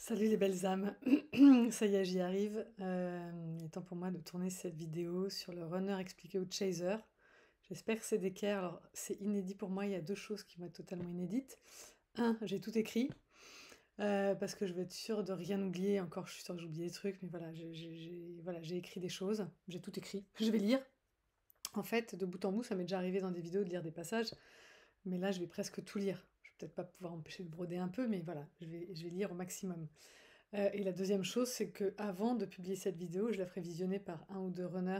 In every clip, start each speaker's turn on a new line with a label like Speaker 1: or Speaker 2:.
Speaker 1: Salut les belles âmes, ça y est, j'y arrive. Il est temps pour moi de tourner cette vidéo sur le runner expliqué au chaser. J'espère que c'est d'équerre. Alors, c'est inédit pour moi, il y a deux choses qui vont être totalement inédites. Un, j'ai tout écrit, parce que je veux être sûre de rien oublier. Encore, je suis sûre que j'ai oublié des trucs, mais voilà, voilà, j'ai écrit des choses, j'ai tout écrit. Je vais lire. En fait, de bout en bout, ça m'est déjà arrivé dans des vidéos de lire des passages, mais là, je vais presque tout lire. Je vais peut-être pas pouvoir empêcher de broder un peu, mais voilà, je vais lire au maximum. Et la deuxième chose, c'est que avant de publier cette vidéo, je la ferai visionner par un ou deux runners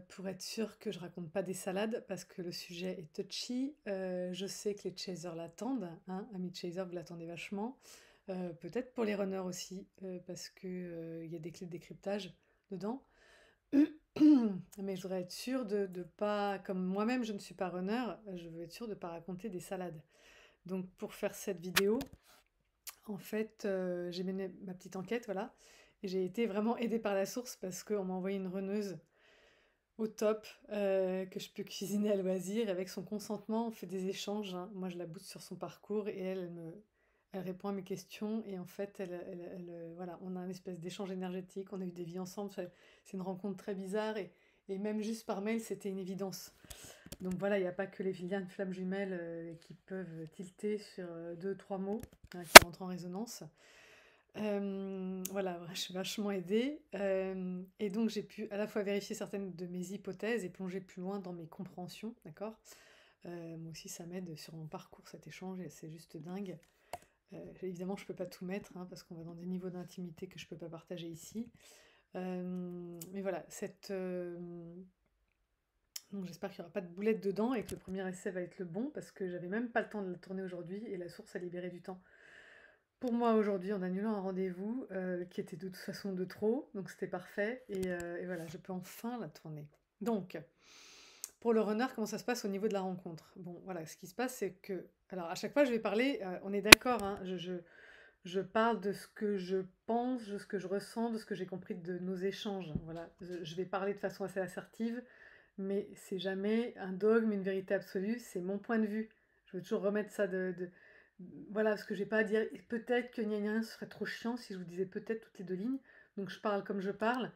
Speaker 1: pour être sûr que je raconte pas des salades parce que le sujet est touchy. Je sais que les chasers l'attendent, hein, amis chasers, vous l'attendez vachement. Peut-être pour les runners aussi, parce que il y a des clés de décryptage dedans. Mais je voudrais être sûre de pas, comme moi-même je ne suis pas runner, je veux être sûre de pas raconter des salades. Donc pour faire cette vidéo, en fait, j'ai mené ma petite enquête, voilà, et j'ai été vraiment aidée par la source parce qu'on m'a envoyé une runneuse au top, que je peux cuisiner à loisir. Et avec son consentement, on fait des échanges, hein. Moi, je la booste sur son parcours et elle répond à mes questions. Et en fait, voilà, on a une espèce d'échange énergétique. On a eu des vies ensemble. C'est une rencontre très bizarre. Et même juste par mail, c'était une évidence. Donc voilà, il n'y a pas que les liens de flammes jumelles qui peuvent tilter sur deux, trois mots, hein, qui rentrent en résonance. Voilà, je suis vachement aidée. Et donc j'ai pu à la fois vérifier certaines de mes hypothèses et plonger plus loin dans mes compréhensions, d'accord. Moi aussi ça m'aide sur mon parcours cet échange et c'est juste dingue. Évidemment je peux pas tout mettre, hein, parce qu'on va dans des niveaux d'intimité que je peux pas partager ici. Mais voilà, donc j'espère qu'il n'y aura pas de boulettes dedans et que le premier essai va être le bon parce que j'avais même pas le temps de la tourner aujourd'hui et la source a libéré du temps pour moi aujourd'hui en annulant un rendez-vous qui était de toute façon de trop, donc c'était parfait. Et voilà, je peux enfin la tourner. Donc, pour le runner, comment ça se passe au niveau de la rencontre? Bon, voilà, ce qui se passe, c'est que... Alors, à chaque fois, je vais parler, on est d'accord, hein, je parle de ce que je pense, de ce que je ressens, de ce que j'ai compris de nos échanges. Voilà, je vais parler de façon assez assertive, mais c'est jamais un dogme, une vérité absolue, c'est mon point de vue. Je veux toujours remettre ça voilà, parce que j'ai pas à dire peut-être que gna gna, ce serait trop chiant si je vous disais peut-être toutes les deux lignes. Donc je parle comme je parle,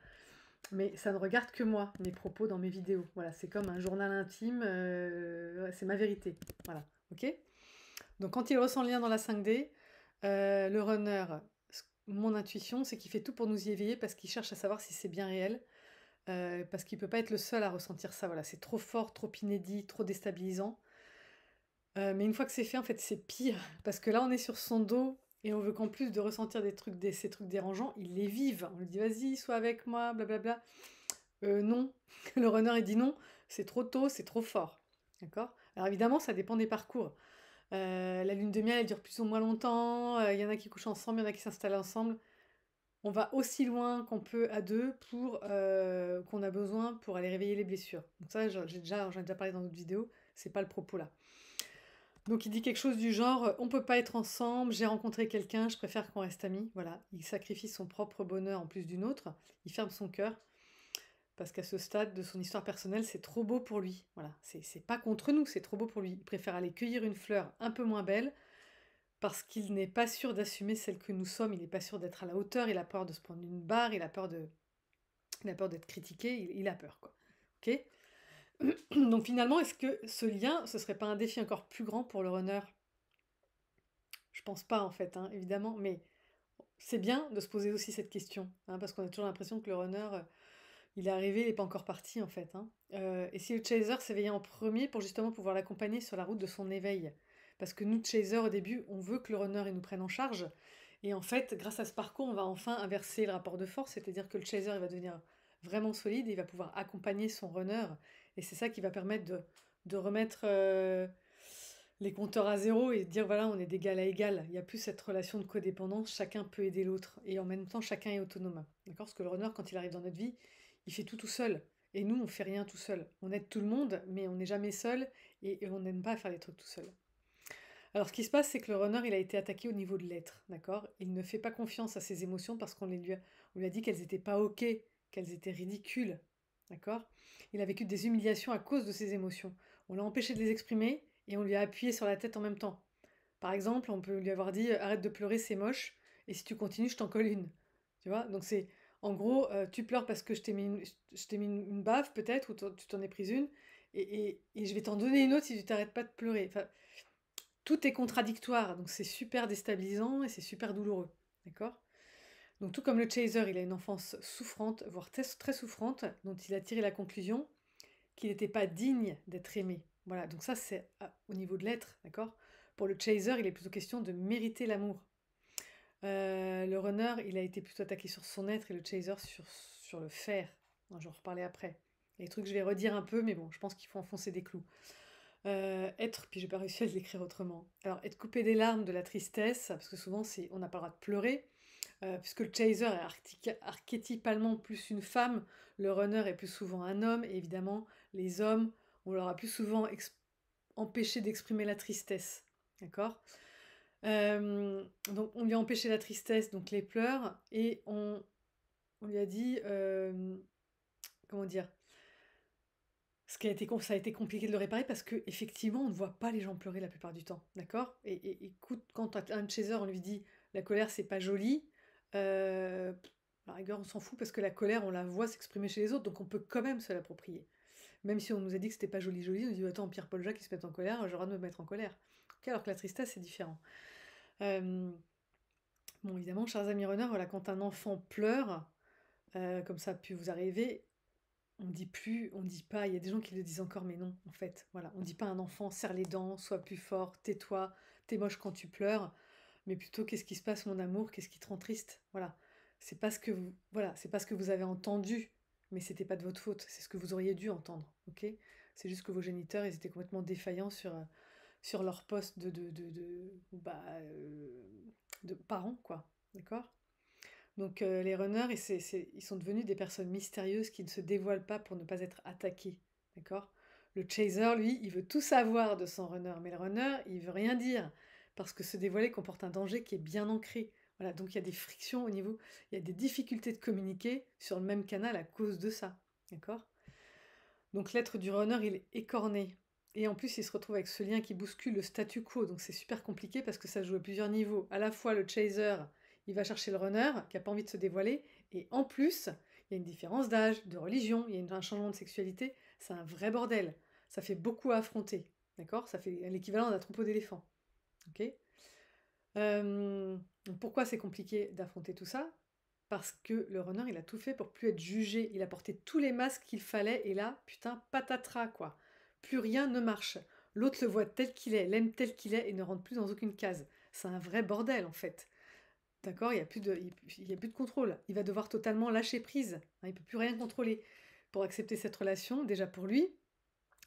Speaker 1: mais ça ne regarde que moi, mes propos dans mes vidéos. Voilà, c'est comme un journal intime, ouais, c'est ma vérité. Voilà, ok. Donc quand il ressent le lien dans la 5D, le runner, mon intuition, c'est qu'il fait tout pour nous y éveiller parce qu'il cherche à savoir si c'est bien réel, parce qu'il peut pas être le seul à ressentir ça. Voilà, c'est trop fort, trop inédit, trop déstabilisant. Mais une fois que c'est fait, en fait, c'est pire. Parce que là, on est sur son dos et on veut qu'en plus de ressentir ces trucs dérangeants, il les vive. On lui dit, vas-y, sois avec moi, blablabla. Non. Le runner, il dit non, c'est trop tôt, c'est trop fort. D'accord. Alors évidemment, ça dépend des parcours. La lune de miel, elle dure plus ou moins longtemps. Il y en a qui couchent ensemble, il y en a qui s'installent ensemble. On va aussi loin qu'on peut à deux pour qu'on a besoin pour aller réveiller les blessures. Donc ça, j'en ai déjà parlé dans d'autres vidéos. C'est pas le propos là. Donc il dit quelque chose du genre on peut pas être ensemble, j'ai rencontré quelqu'un, je préfère qu'on reste amis. Voilà, il sacrifie son propre bonheur en plus d'une autre, il ferme son cœur parce qu'à ce stade de son histoire personnelle, c'est trop beau pour lui. Voilà, c'est pas contre nous, c'est trop beau pour lui. Il préfère aller cueillir une fleur un peu moins belle parce qu'il n'est pas sûr d'assumer celle que nous sommes, il n'est pas sûr d'être à la hauteur, il a peur de se prendre une barre, il a peur d'être critiqué, il a peur quoi. Ok. Donc finalement, est-ce que ce lien, ce serait pas un défi encore plus grand pour le runner? Je pense pas en fait, hein, évidemment, mais c'est bien de se poser aussi cette question, hein, parce qu'on a toujours l'impression que le runner, il est arrivé, il n'est pas encore parti en fait, hein. Et si le chaser s'éveillait en premier pour justement pouvoir l'accompagner sur la route de son éveil? Parce que nous, chaser, au début, on veut que le runner il nous prenne en charge. Et en fait, grâce à ce parcours, on va enfin inverser le rapport de force, c'est-à-dire que le chaser, il va devenir vraiment solide, et il va pouvoir accompagner son runner. Et c'est ça qui va permettre de remettre les compteurs à zéro et dire voilà, on est d'égal à égal. Il n'y a plus cette relation de codépendance, chacun peut aider l'autre. Et en même temps, chacun est autonome. D'accord. Parce que le runner, quand il arrive dans notre vie, il fait tout seul. Et nous, on fait rien tout seul. On aide tout le monde, mais on n'est jamais seul et on n'aime pas faire les trucs tout seul. Alors, ce qui se passe, c'est que le runner, il a été attaqué au niveau de l'être. D'accord. Il ne fait pas confiance à ses émotions parce on lui a dit qu'elles n'étaient pas OK, qu'elles étaient ridicules. D'accord. Il a vécu des humiliations à cause de ses émotions. On l'a empêché de les exprimer et on lui a appuyé sur la tête en même temps. Par exemple, on peut lui avoir dit arrête de pleurer, c'est moche. et si tu continues, je t'en colle une. Tu vois? Donc c'est, en gros, tu pleures parce que je t'ai mis une baffe peut-être, ou tu t'en es prise une, et je vais t'en donner une autre si tu t'arrêtes pas de pleurer. Enfin, tout est contradictoire, donc c'est super déstabilisant et c'est super douloureux. D'accord? Donc tout comme le chaser, il a une enfance souffrante, voire très souffrante, dont il a tiré la conclusion qu'il n'était pas digne d'être aimé. Voilà, donc ça c'est au niveau de l'être, d'accord? Pour le chaser, il est plutôt question de mériter l'amour. Le runner, il a été plutôt attaqué sur son être, et le chaser sur le faire. Non, j'en reparler après. Il y a des trucs que je vais redire un peu, mais bon, je pense qu'il faut enfoncer des clous. Être, puis j'ai pas réussi à l'écrire autrement. Alors, être coupé des larmes de la tristesse, parce que souvent on n'a pas le droit de pleurer, puisque le chaser est archétypalement plus une femme, le runner est plus souvent un homme, et évidemment, les hommes, on leur a plus souvent empêché d'exprimer la tristesse. D'accord? Donc, on lui a empêché la tristesse, donc les pleurs, et on lui a dit, comment dire, ça a été compliqué de le réparer parce que effectivement, on ne voit pas les gens pleurer la plupart du temps, d'accord? Et écoute, quand un chaser, on lui dit la colère, c'est pas joli, à la rigueur, on s'en fout parce que la colère, on la voit s'exprimer chez les autres, donc on peut quand même se l'approprier. Même si on nous a dit que c'était pas joli, joli, on dit attends, Pierre-Paul Jacques, il se met en colère, j'ai le droit de me mettre en colère. Ok, alors que la tristesse, c'est différent. Euh, bon, évidemment, chers amis runners, voilà, quand un enfant pleure, comme ça a pu vous arriver, on dit plus, on dit pas, il y a des gens qui le disent encore, mais non, en fait, voilà, on dit pas à un enfant, serre les dents, sois plus fort, tais-toi, t'es moche quand tu pleures, mais plutôt qu'est-ce qui se passe, mon amour, qu'est-ce qui te rend triste, voilà. C'est pas ce que vous, voilà, c'est pas ce que vous avez entendu, mais c'était pas de votre faute, c'est ce que vous auriez dû entendre, ok? C'est juste que vos géniteurs, ils étaient complètement défaillants sur leur poste de parents, quoi, d'accord? Donc les runners, ils sont devenus des personnes mystérieuses qui ne se dévoilent pas pour ne pas être attaqués, d'accord? Le chaser, lui, il veut tout savoir de son runner, mais le runner, il veut rien dire, parce que se dévoiler comporte un danger qui est bien ancré. Voilà, donc il y a des frictions au niveau, il y a des difficultés de communiquer sur le même canal à cause de ça, d'accord? Donc l'être du runner, il est écorné. Et en plus, il se retrouve avec ce lien qui bouscule le statu quo. Donc c'est super compliqué parce que ça se joue à plusieurs niveaux. À la fois, le chaser, il va chercher le runner qui n'a pas envie de se dévoiler. Et en plus, il y a une différence d'âge, de religion, il y a un changement de sexualité. C'est un vrai bordel. Ça fait beaucoup à affronter. D'accord? Ça fait l'équivalent d'un troupeau d'éléphants. Ok? Donc pourquoi c'est compliqué d'affronter tout ça? Parce que le runner, il a tout fait pour plus être jugé. Il a porté tous les masques qu'il fallait, et là, putain, patatras, quoi. Plus rien ne marche. L'autre le voit tel qu'il est, l'aime tel qu'il est, et ne rentre plus dans aucune case. C'est un vrai bordel, en fait. D'accord? Il y a plus de contrôle. Il va devoir totalement lâcher prise. Hein, il peut plus rien contrôler pour accepter cette relation, déjà pour lui,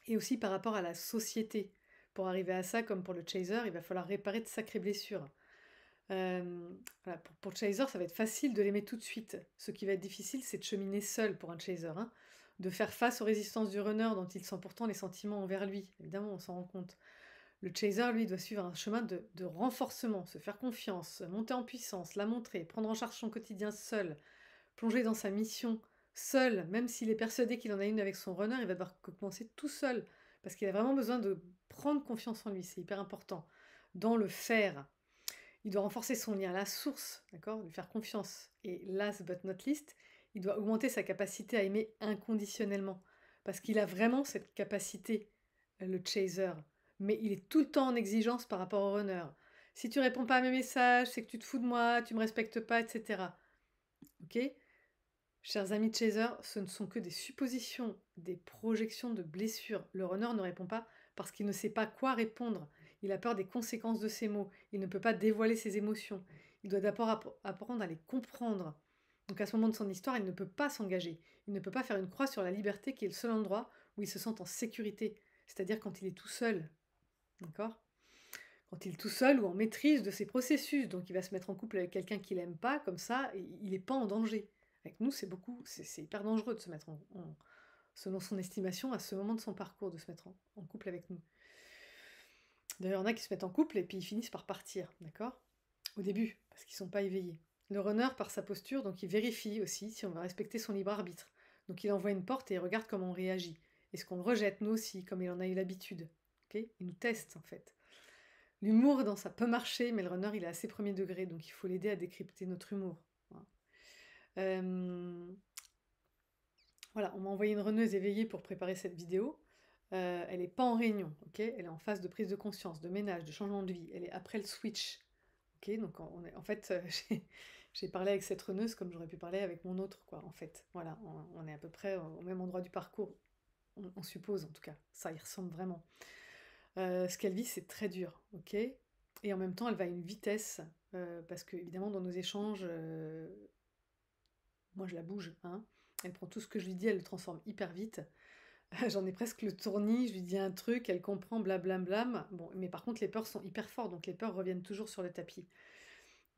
Speaker 1: et aussi par rapport à la société. Pour arriver à ça, comme pour le chaser, il va falloir réparer de sacrées blessures. Voilà, pour le chaser, ça va être facile de l'aimer tout de suite. Ce qui va être difficile, c'est de cheminer seul pour un chaser, hein. De faire face aux résistances du runner dont il sent pourtant les sentiments envers lui. Évidemment, on s'en rend compte. Le chaser, lui, doit suivre un chemin de renforcement, se faire confiance, monter en puissance, la montrer, prendre en charge son quotidien seul, plonger dans sa mission seul, même s'il est persuadé qu'il en a une avec son runner, il va devoir commencer tout seul, parce qu'il a vraiment besoin de prendre confiance en lui, c'est hyper important. Dans le faire, il doit renforcer son lien à la source, d'accord? Lui faire confiance. Et last but not least, il doit augmenter sa capacité à aimer inconditionnellement. Parce qu'il a vraiment cette capacité, le chaser. Mais il est tout le temps en exigence par rapport au runner. Si tu réponds pas à mes messages, c'est que tu te fous de moi, tu me respectes pas, etc. Ok? Chers amis chaser, ce ne sont que des suppositions, des projections de blessures. Le runner ne répond pas parce qu'il ne sait pas quoi répondre. Il a peur des conséquences de ses mots. Il ne peut pas dévoiler ses émotions. Il doit d'abord apprendre à les comprendre. Donc à ce moment de son histoire, il ne peut pas s'engager. Il ne peut pas faire une croix sur la liberté qui est le seul endroit où il se sent en sécurité. C'est-à-dire quand il est tout seul. D'accord? Quand il est tout seul ou en maîtrise de ses processus. Donc il va se mettre en couple avec quelqu'un qu'il n'aime pas, comme ça, il n'est pas en danger. Avec nous, c'est hyper dangereux de se mettre selon son estimation, à ce moment de son parcours, de se mettre en couple avec nous. D'ailleurs, il y en a qui se mettent en couple et puis ils finissent par partir, d'accord? Au début, parce qu'ils sont pas éveillés. Le runner, par sa posture, donc il vérifie aussi si on va respecter son libre arbitre. Donc il envoie une porte et il regarde comment on réagit. Est-ce qu'on le rejette, nous aussi, comme il en a eu l'habitude? Ok? Il nous teste, en fait. L'humour, ça peut marcher, mais le runner, il est assez premier degré, donc il faut l'aider à décrypter notre humour. Voilà. Voilà, on m'a envoyé une runneuse éveillée pour préparer cette vidéo. Elle n'est pas en réunion, ok? Elle est en phase de prise de conscience, de ménage, de changement de vie. Elle est après le switch, ok? Donc en fait, j'ai parlé avec cette runneuse comme j'aurais pu parler avec mon autre, quoi, en fait. Voilà, on est à peu près au même endroit du parcours, on suppose en tout cas. Ça y ressemble vraiment. Ce qu'elle vit, c'est très dur, ok? Et en même temps, elle va à une vitesse, parce que évidemment, dans nos échanges, moi je la bouge, hein. Elle prend tout ce que je lui dis, elle le transforme hyper vite. J'en ai presque le tournis, je lui dis un truc, elle comprend, blablabla. Bon, mais par contre, les peurs sont hyper fortes, donc les peurs reviennent toujours sur le tapis.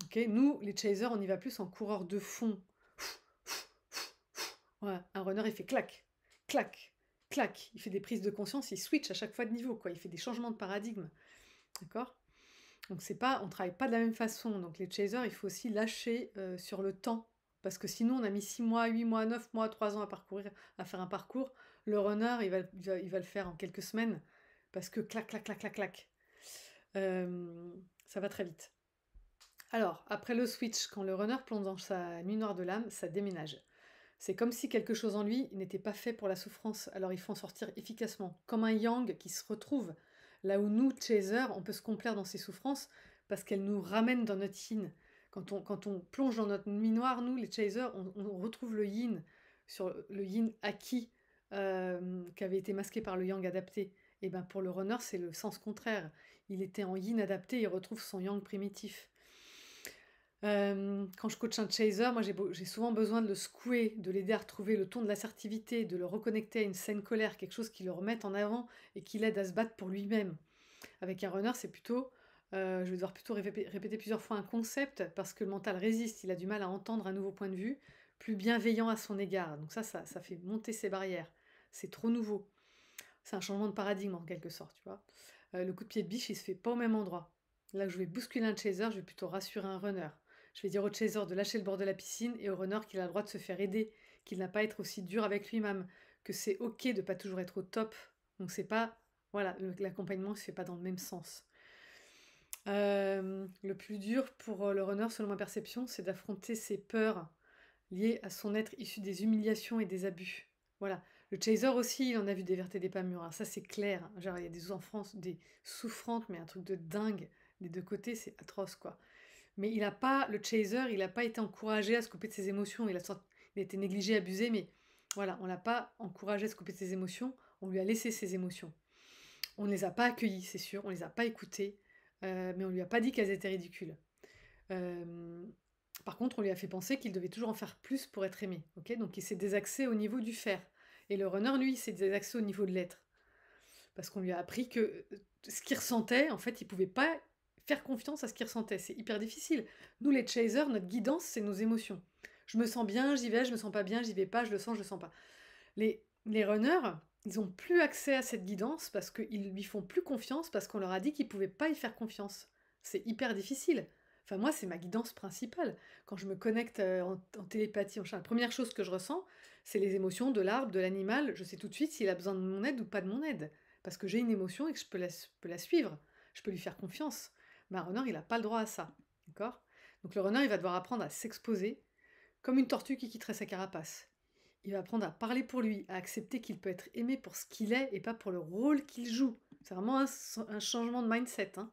Speaker 1: Ok, nous, les chasers, on y va plus en coureur de fond. Ouais, un runner, il fait clac, clac, clac. Il fait des prises de conscience, il switch à chaque fois de niveau, quoi. Il fait des changements de paradigme. D'accord? Donc c'est pas, on travaille pas de la même façon. Donc les chasers, il faut aussi lâcher sur le temps. Parce que sinon, on a mis 6 mois, 8 mois, 9 mois, 3 ans à parcourir, à faire un parcours. Le runner, il va le faire en quelques semaines. Parce que clac, clac, clac, clac, clac. Ça va très vite. Alors, après le switch, quand le runner plonge dans sa nuit noire de l'âme, ça déménage. C'est comme si quelque chose en lui n'était pas fait pour la souffrance, alors il faut en sortir efficacement, comme un yang qui se retrouve, là où nous, chasers, on peut se complaire dans ses souffrances, parce qu'elles nous ramènent dans notre yin. Quand on plonge dans notre nuit noire, nous, les chasers, on retrouve le yin, sur le yin acquis, qui avait été masqué par le yang adapté. Et bien pour le runner, c'est le sens contraire. Il était en yin adapté, il retrouve son yang primitif. Quand je coach un chaser, moi j'ai souvent besoin de le secouer, de l'aider à retrouver le ton de l'assertivité, de le reconnecter à une saine colère, quelque chose qui le remette en avant et qui l'aide à se battre pour lui-même. Avec un runner, c'est plutôt, je vais devoir plutôt répéter plusieurs fois un concept parce que le mental résiste, il a du mal à entendre un nouveau point de vue, plus bienveillant à son égard. Donc ça fait monter ses barrières. C'est trop nouveau. C'est un changement de paradigme en quelque sorte, tu vois. Le coup de pied de biche, il se fait pas au même endroit. Là où je vais bousculer un chaser, je vais plutôt rassurer un runner. Je vais dire au chaser de lâcher le bord de la piscine et au runner qu'il a le droit de se faire aider, qu'il n'a pas à être aussi dur avec lui-même, que c'est ok de pas toujours être au top. Donc c'est pas, voilà, l'accompagnement ne se fait pas dans le même sens. Le plus dur pour le runner, selon ma perception, c'est d'affronter ses peurs liées à son être issu des humiliations et des abus. Voilà. Le chaser aussi, il en a vu des vertes et des pas mûres. Alors ça, c'est clair. Genre, il y a des enfants, des souffrantes, mais un truc de dingue. Des deux côtés, c'est atroce, quoi. Mais il a pas, le chaser, il n'a pas été encouragé à se couper de ses émotions. Il a été négligé, abusé, mais voilà, on l'a pas encouragé à se couper de ses émotions. On lui a laissé ses émotions. On ne les a pas accueillies, c'est sûr. On les a pas écoutées, mais on lui a pas dit qu'elles étaient ridicules. Euh, Par contre, on lui a fait penser qu'il devait toujours en faire plus pour être aimé. Ok, donc il s'est désaxé au niveau du faire. Et le runner, lui, s'est désaxé au niveau de l'être. Parce qu'on lui a appris que ce qu'il ressentait, en fait, il pouvait pas faire confiance à ce qu'il ressentait. C'est hyper difficile. Nous, les chasers, notre guidance, c'est nos émotions. Je me sens bien, j'y vais, je me sens pas bien, j'y vais pas, je le sens, je le sens pas. Les runners, ils ont plus accès à cette guidance parce qu'ils lui font plus confiance parce qu'on leur a dit qu'ils pouvaient pas y faire confiance. C'est hyper difficile. Enfin, moi, c'est ma guidance principale. Quand je me connecte en télépathie, la première chose que je ressens, c'est les émotions de l'arbre, de l'animal. Je sais tout de suite s'il a besoin de mon aide ou pas de mon aide. Parce que j'ai une émotion et que je peux la suivre. Je peux lui faire confiance. Mais un runner, il n'a pas le droit à ça. D'accord? Donc le runner, il va devoir apprendre à s'exposer comme une tortue qui quitterait sa carapace. Il va apprendre à parler pour lui, à accepter qu'il peut être aimé pour ce qu'il est et pas pour le rôle qu'il joue. C'est vraiment un changement de mindset, hein.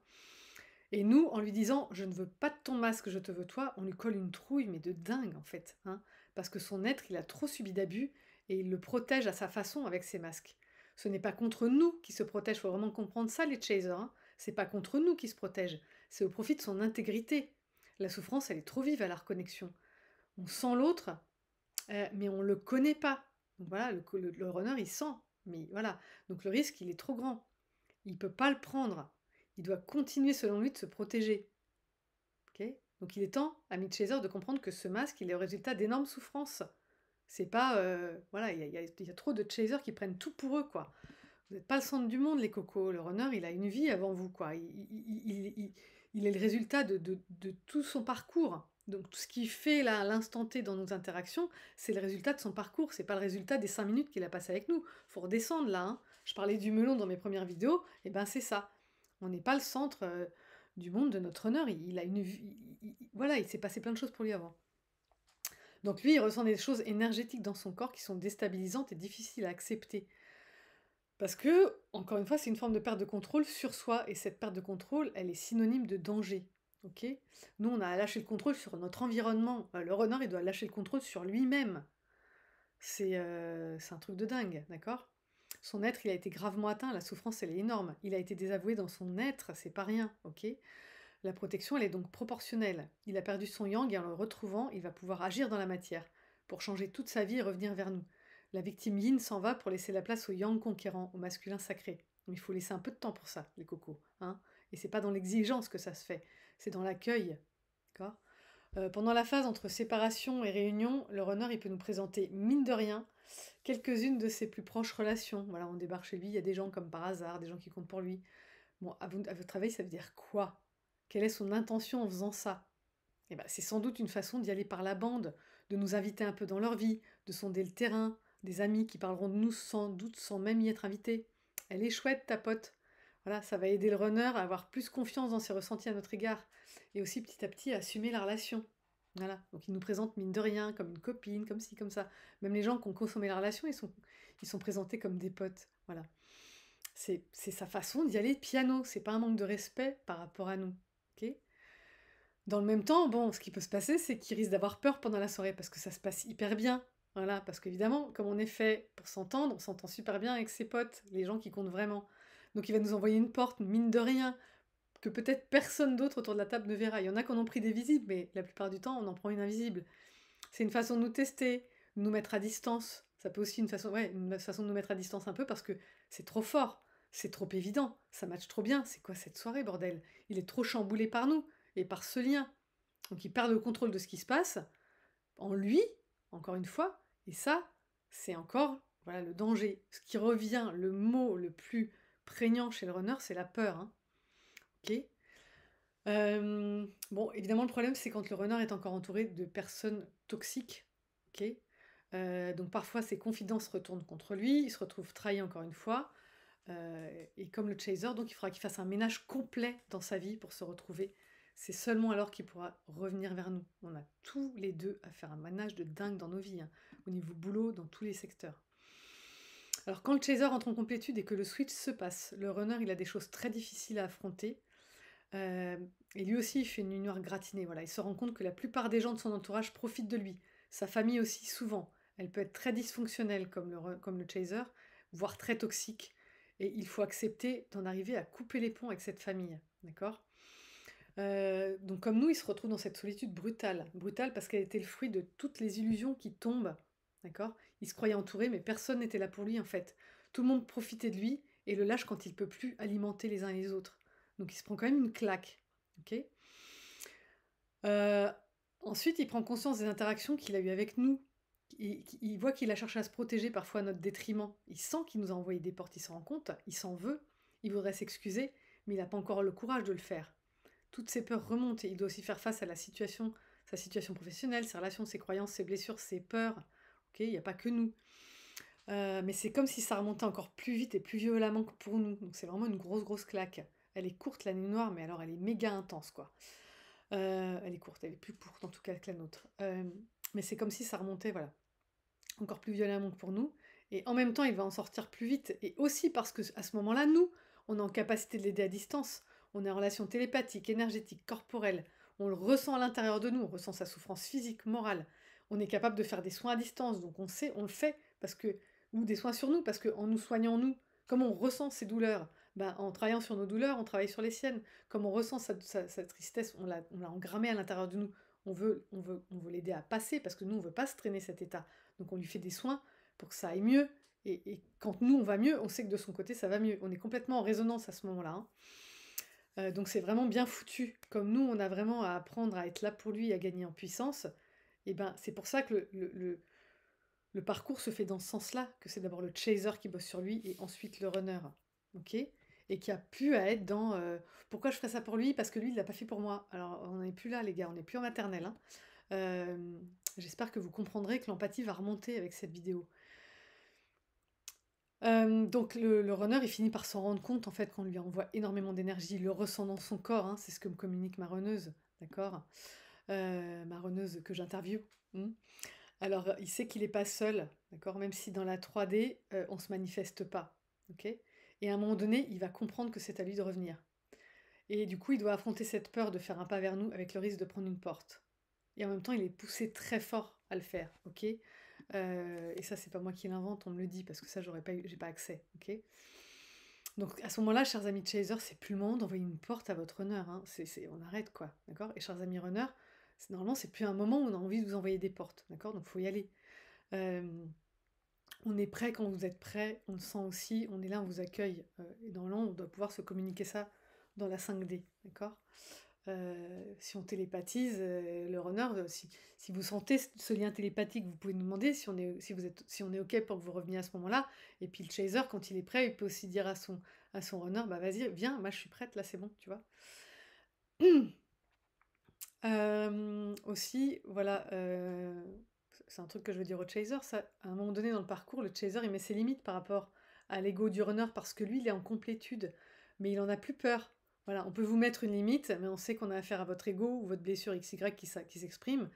Speaker 1: Et nous, en lui disant je ne veux pas de ton masque, je te veux toi, on lui colle une trouille, mais de dingue en fait, hein. Parce que son être, il a trop subi d'abus et il le protège à sa façon avec ses masques. Ce n'est pas contre nous qui se protège, il faut vraiment comprendre ça, les chasers, hein. C'est pas contre nous qui se protège, c'est au profit de son intégrité. La souffrance, elle est trop vive à la reconnexion. On sent l'autre, mais on ne le connaît pas. Donc voilà, le runner, il sent, mais voilà. Donc le risque, il est trop grand. Il ne peut pas le prendre. Il doit continuer, selon lui, de se protéger. Ok. Donc il est temps, ami chaser, de comprendre que ce masque, il est le résultat d'énormes souffrances. C'est pas... voilà, il y a trop de chasers qui prennent tout pour eux, quoi. Vous n'êtes pas le centre du monde, les cocos. Le runner, il a une vie avant vous, quoi. Il est le résultat de tout son parcours. Donc tout ce qu'il fait là à l'instant T dans nos interactions, c'est le résultat de son parcours. C'est pas le résultat des 5 minutes qu'il a passé avec nous. Faut redescendre là, hein. Je parlais du melon dans mes premières vidéos, et ben c'est ça. On n'est pas le centre du monde de notre runner. Il a une voilà, il s'est passé plein de choses pour lui avant. Donc lui, il ressent des choses énergétiques dans son corps qui sont déstabilisantes et difficiles à accepter. Parce que, encore une fois, c'est une forme de perte de contrôle sur soi, et cette perte de contrôle, elle est synonyme de danger. Ok. Nous, on a lâché le contrôle sur notre environnement. Le runner, il doit lâcher le contrôle sur lui-même. C'est un truc de dingue, d'accord? Son être, il a été gravement atteint, la souffrance, elle est énorme. Il a été désavoué dans son être, c'est pas rien, ok? La protection, elle est donc proportionnelle. Il a perdu son yang et en le retrouvant, il va pouvoir agir dans la matière pour changer toute sa vie et revenir vers nous. La victime yin s'en va pour laisser la place au yang conquérant, au masculin sacré. Mais il faut laisser un peu de temps pour ça, les cocos. Hein, et c'est pas dans l'exigence que ça se fait, c'est dans l'accueil. D'accord. Pendant la phase entre séparation et réunion, le runner il peut nous présenter, mine de rien, quelques-unes de ses plus proches relations. Voilà, on débarque chez lui, il y a des gens comme par hasard, des gens qui comptent pour lui. Bon, à votre avis, ça veut dire quoi? Quelle est son intention en faisant ça? Eh ben, c'est sans doute une façon d'y aller par la bande, de nous inviter un peu dans leur vie, de sonder le terrain, des amis qui parleront de nous sans doute sans même y être invités. Elle est chouette, ta pote. Voilà, ça va aider le runner à avoir plus confiance dans ses ressentis à notre égard, et aussi petit à petit à assumer la relation. Voilà, donc il nous présente mine de rien, comme une copine, comme ci, comme ça. Même les gens qui ont consommé la relation, ils sont présentés comme des potes. Voilà. C'est sa façon d'y aller piano, c'est pas un manque de respect par rapport à nous. Ok. Dans le même temps, bon, ce qui peut se passer, c'est qu'il risque d'avoir peur pendant la soirée, parce que ça se passe hyper bien. Voilà, parce qu'évidemment, comme on est fait pour s'entendre, on s'entend super bien avec ses potes, les gens qui comptent vraiment. Donc il va nous envoyer une porte, mine de rien, que peut-être personne d'autre autour de la table ne verra. Il y en a qui en ont pris des visibles, mais la plupart du temps, on en prend une invisible. C'est une façon de nous tester, de nous mettre à distance. Ça peut aussi une façon de nous mettre à distance un peu, parce que c'est trop fort, c'est trop évident, ça matche trop bien. C'est quoi cette soirée, bordel? Il est trop chamboulé par nous et par ce lien. Donc il perd le contrôle de ce qui se passe en lui, encore une fois, et ça, c'est encore voilà, le danger. Ce qui revient, le mot le plus prégnant chez le runner, c'est la peur. Hein. Ok. Bon, évidemment, le problème, c'est quand le runner est encore entouré de personnes toxiques. Ok. Donc parfois, ses confidences retournent contre lui, il se retrouve trahi encore une fois. Et comme le chaser, donc il faudra qu'il fasse un ménage complet dans sa vie pour se retrouver. C'est seulement alors qu'il pourra revenir vers nous. On a tous les deux à faire un ménage de dingue dans nos vies, hein, au niveau boulot, dans tous les secteurs. Alors quand le chaser entre en complétude et que le switch se passe, le runner il a des choses très difficiles à affronter. Et lui aussi il fait une nuit noire gratinée. Voilà. Il se rend compte que la plupart des gens de son entourage profitent de lui. Sa famille aussi souvent. Elle peut être très dysfonctionnelle comme le chaser, voire très toxique. Et il faut accepter d'en arriver à couper les ponts avec cette famille. D'accord. Donc comme nous, il se retrouve dans cette solitude brutale. Brutale parce qu'elle était le fruit de toutes les illusions qui tombent. D'accord. Il se croyait entouré, mais personne n'était là pour lui en fait. Tout le monde profitait de lui et le lâche quand il peut plus alimenter les uns et les autres. Donc il se prend quand même une claque. Ok. Euh, Ensuite, il prend conscience des interactions qu'il a eues avec nous. Il voit qu'il a cherché à se protéger parfois à notre détriment. Il sent qu'il nous a envoyé des portes, il s'en rend compte, il s'en veut, il voudrait s'excuser, mais il n'a pas encore le courage de le faire. Toutes ses peurs remontent et il doit aussi faire face à sa situation professionnelle, ses relations, ses croyances, ses blessures, ses peurs. Ok, il n'y a pas que nous. Mais c'est comme si ça remontait encore plus vite et plus violemment que pour nous. Donc c'est vraiment une grosse, grosse claque. Elle est courte, la nuit noire, mais alors elle est méga intense, quoi. Elle est courte, elle est plus courte en tout cas que la nôtre. Mais c'est comme si ça remontait, voilà, encore plus violemment que pour nous. Et en même temps, il va en sortir plus vite. Et aussi parce que à ce moment-là, nous, on est en capacité de l'aider à distance. On est en relation télépathique, énergétique, corporelle. On le ressent à l'intérieur de nous. On ressent sa souffrance physique, morale. On est capable de faire des soins à distance. Donc on sait, on le fait parce que ou des soins sur nous parce qu'en nous soignant nous, comme on ressent ces douleurs, ben, en travaillant sur nos douleurs, on travaille sur les siennes. Comme on ressent sa tristesse, on l'a engrammé à l'intérieur de nous. On veut l'aider à passer parce que nous, on veut pas se traîner cet état. Donc on lui fait des soins pour que ça aille mieux. Et quand nous, on va mieux, on sait que de son côté, ça va mieux. On est complètement en résonance à ce moment-là. Hein. Donc c'est vraiment bien foutu. Comme nous, on a vraiment à apprendre à être là pour lui, à gagner en puissance. Et ben c'est pour ça que le parcours se fait dans ce sens-là, que c'est d'abord le chaser qui bosse sur lui et ensuite le runner. Ok. Et qui a pu à être dans pourquoi je ferais ça pour lui? Parce que lui, il l'a pas fait pour moi. Alors on n'est plus là, les gars, on n'est plus en maternelle. Hein. J'espère que vous comprendrez que l'empathie va remonter avec cette vidéo. Donc le runner, il finit par s'en rendre compte, en fait, qu'on lui envoie énormément d'énergie. Il le ressent dans son corps, hein, c'est ce que me communique ma runneuse, d'accord? Ma runneuse que j'interviewe. Mmh. Alors, il sait qu'il est pas seul, d'accord? Même si dans la 3D, on se manifeste pas, OK? Et à un moment donné, il va comprendre que c'est à lui de revenir. Et du coup, il doit affronter cette peur de faire un pas vers nous avec le risque de prendre une porte. Et en même temps, il est poussé très fort à le faire, OK? Et ça, c'est pas moi qui l'invente, on me le dit parce que ça, j'ai pas accès, OK? Donc à ce moment-là, chers amis Chaser, c'est plus le moment d'envoyer une porte à votre runner, hein. On arrête quoi, d'accord? Et chers amis runner, normalement, c'est plus un moment où on a envie de vous envoyer des portes, d'accord? Donc faut y aller. Euh, on est prêt quand vous êtes prêt, on le sent aussi, on est là, on vous accueille. Et normalement, on doit pouvoir se communiquer ça dans la 5D, d'accord? Si on télépathise, le runner, si vous sentez ce lien télépathique, vous pouvez nous demander si on est OK pour que vous reveniez à ce moment-là. Et puis le chaser, quand il est prêt, il peut aussi dire à son runner, bah vas-y, viens, moi je suis prête, là c'est bon, tu vois. Aussi, voilà, c'est un truc que je veux dire au chaser, ça, à un moment donné dans le parcours, le chaser, il met ses limites par rapport à l'ego du runner parce que lui, il est en complétude, mais il en a plus peur. Voilà, on peut vous mettre une limite, mais on sait qu'on a affaire à votre ego ou votre blessure XY qui s'exprime.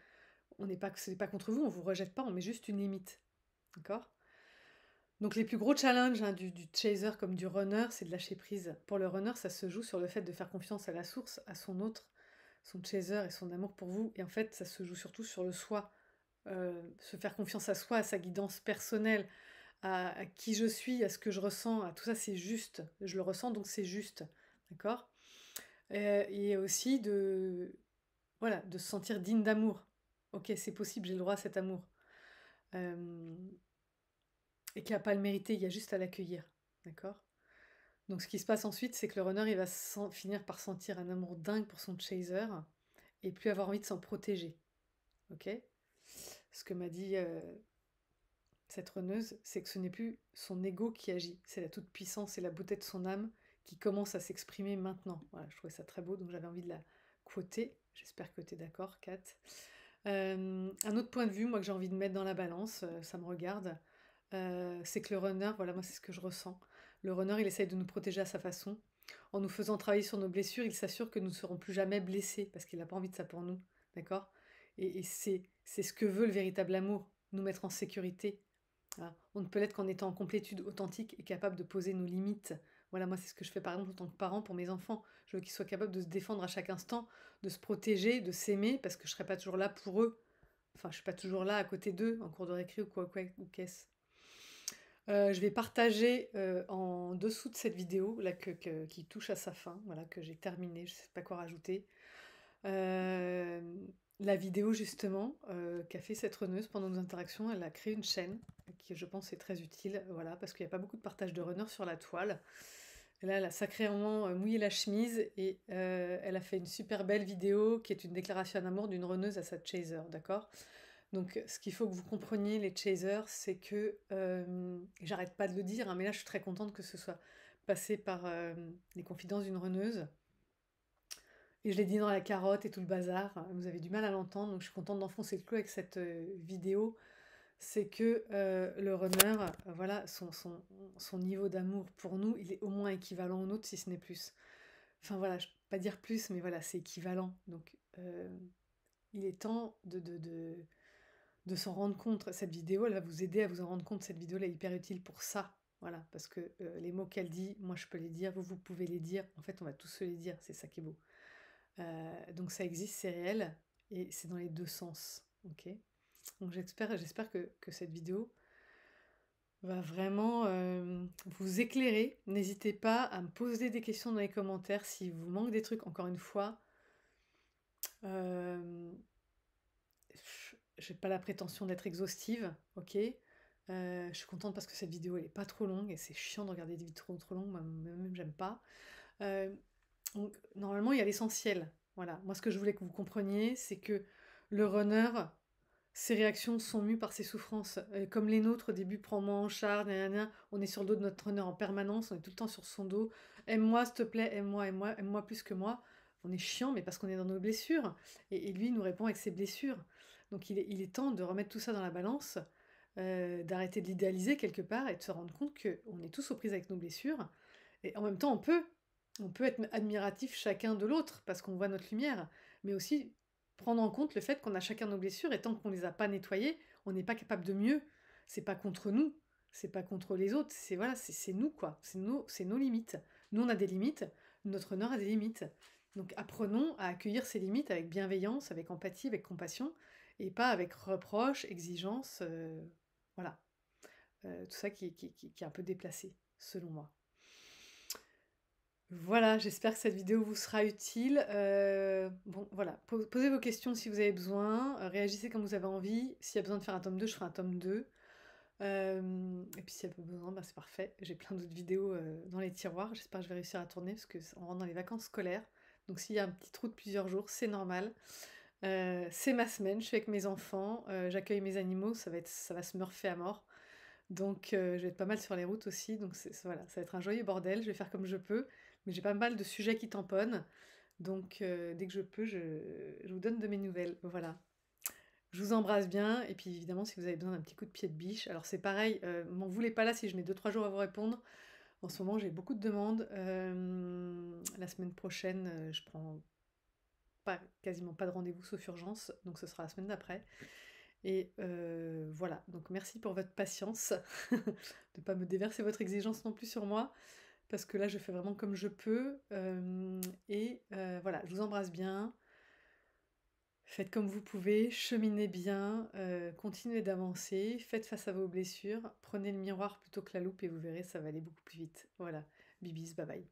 Speaker 1: C'est pas contre vous, on vous rejette pas, on met juste une limite. D'accord? Donc les plus gros challenges, hein, du chaser comme du runner, c'est de lâcher prise. Pour le runner, ça se joue sur le fait de faire confiance à la source, à son autre, son chaser et son amour pour vous. Et en fait, ça se joue surtout sur le soi. Se faire confiance à soi, à sa guidance personnelle, à qui je suis, à ce que je ressens, à tout ça, c'est juste. Je le ressens, donc c'est juste. D'accord? Et aussi voilà, de se sentir digne d'amour. Ok, c'est possible, j'ai le droit à cet amour. Euh, et qu'il n'y a pas à le mériter, il y a juste à l'accueillir. D'accord? Donc ce qui se passe ensuite, c'est que le runner, il va finir par sentir un amour dingue pour son chaser et plus avoir envie de s'en protéger. Ok? Ce que m'a dit cette runneuse, c'est que ce n'est plus son ego qui agit, c'est la toute-puissance et la beauté de son âme qui commence à s'exprimer maintenant. Voilà, je trouvais ça très beau, donc j'avais envie de la quoter. J'espère que tu es d'accord, Kat. Un autre point de vue, moi, que j'ai envie de mettre dans la balance, ça me regarde, c'est que le runner, voilà, moi, c'est ce que je ressens. Le runner, il essaye de nous protéger à sa façon. En nous faisant travailler sur nos blessures, il s'assure que nous ne serons plus jamais blessés, parce qu'il n'a pas envie de ça pour nous. D'accord? Et c'est ce que veut le véritable amour, nous mettre en sécurité. Voilà. On ne peut l'être qu'en étant en complétude authentique et capable de poser nos limites. Voilà, moi, c'est ce que je fais par exemple en tant que parent pour mes enfants. Je veux qu'ils soient capables de se défendre à chaque instant, de se protéger, de s'aimer, parce que je ne serai pas toujours là pour eux. Enfin, je ne suis pas toujours là à côté d'eux, en cours de récré ou quoi ou qu'est-ce. Je vais partager en dessous de cette vidéo là, qui touche à sa fin, voilà, que j'ai terminée, je ne sais pas quoi rajouter. Euh, la vidéo justement qu'a fait cette runneuse pendant nos interactions, elle a créé une chaîne qui je pense est très utile, voilà, parce qu'il n'y a pas beaucoup de partage de runners sur la toile. Et là, elle a sacrément mouillé la chemise et elle a fait une super belle vidéo qui est une déclaration d'amour d'une runneuse à sa chaser, d'accord? Donc, ce qu'il faut que vous compreniez, les chasers, c'est que, j'arrête pas de le dire, hein, mais là, je suis très contente que ce soit passé par les confidences d'une runneuse. Et je l'ai dit dans la carotte et tout le bazar. Vous avez du mal à l'entendre, donc je suis contente d'enfoncer le clou avec cette vidéo. C'est que le runner, voilà, son niveau d'amour pour nous, il est au moins équivalent au nôtre, si ce n'est plus. Enfin voilà, je ne peux pas dire plus, mais voilà, c'est équivalent. Donc, il est temps de s'en rendre compte. Cette vidéo, elle va vous aider à vous en rendre compte. Cette vidéo, elle est hyper utile pour ça. Voilà, parce que les mots qu'elle dit, moi je peux les dire, vous pouvez les dire. En fait, on va tous se les dire, c'est ça qui est beau. Donc ça existe, c'est réel, et c'est dans les deux sens. Ok. Donc j'espère que cette vidéo va vraiment vous éclairer. N'hésitez pas à me poser des questions dans les commentaires si vous manque des trucs. Encore une fois, euh, j'ai pas la prétention d'être exhaustive, ok. Je suis contente parce que cette vidéo elle est pas trop longue et c'est chiant de regarder des vidéos trop longues, moi-même j'aime pas. Euh, donc normalement il y a l'essentiel. Voilà, moi ce que je voulais que vous compreniez, c'est que le runner, ses réactions sont mues par ses souffrances. Comme les nôtres, au début, prends-moi en charge, nanana, on est sur le dos de notre runner en permanence, on est tout le temps sur son dos. Aime-moi, s'il te plaît, aime-moi, aime-moi plus que moi. On est chiant, mais parce qu'on est dans nos blessures. Et lui, il nous répond avec ses blessures. Donc il est temps de remettre tout ça dans la balance. d'arrêter de l'idéaliser quelque part et de se rendre compte qu'on est tous aux prises avec nos blessures. Et en même temps, on peut être admiratif chacun de l'autre parce qu'on voit notre lumière, mais aussi prendre en compte le fait qu'on a chacun nos blessures et tant qu'on les a pas nettoyées, on n'est pas capable de mieux. C'est pas contre nous, c'est pas contre les autres, c'est voilà, c'est nous quoi, c'est nos limites. Nous on a des limites, notre honneur a des limites. Donc apprenons à accueillir ces limites avec bienveillance, avec empathie, avec compassion, et pas avec reproche, exigence, voilà. Tout ça qui est un peu déplacé, selon moi. Voilà, j'espère que cette vidéo vous sera utile. Bon, voilà, posez vos questions si vous avez besoin, réagissez comme vous avez envie. S'il y a besoin de faire un tome 2, je ferai un tome 2. Et puis s'il y a pas besoin, bah, c'est parfait. J'ai plein d'autres vidéos dans les tiroirs. J'espère que je vais réussir à tourner parce qu'on rentre dans les vacances scolaires. Donc s'il y a un petit trou de plusieurs jours, c'est normal. C'est ma semaine, je suis avec mes enfants, j'accueille mes animaux, ça va se murfer à mort. Donc je vais être pas mal sur les routes aussi, donc voilà, ça va être un joyeux bordel, je vais faire comme je peux, mais j'ai pas mal de sujets qui tamponnent, donc dès que je peux, je vous donne de mes nouvelles, voilà. Je vous embrasse bien, et puis évidemment si vous avez besoin d'un petit coup de pied de biche, alors c'est pareil, m'en voulez pas là si je mets 2-3 jours à vous répondre, en ce moment j'ai beaucoup de demandes, la semaine prochaine je prends quasiment pas de rendez-vous sauf urgence, donc ce sera la semaine d'après. Et voilà, donc merci pour votre patience, de ne pas me déverser votre exigence non plus sur moi, parce que là je fais vraiment comme je peux. Voilà, je vous embrasse bien, faites comme vous pouvez, cheminez bien, continuez d'avancer, faites face à vos blessures, prenez le miroir plutôt que la loupe et vous verrez, ça va aller beaucoup plus vite. Voilà, bibis, bye bye.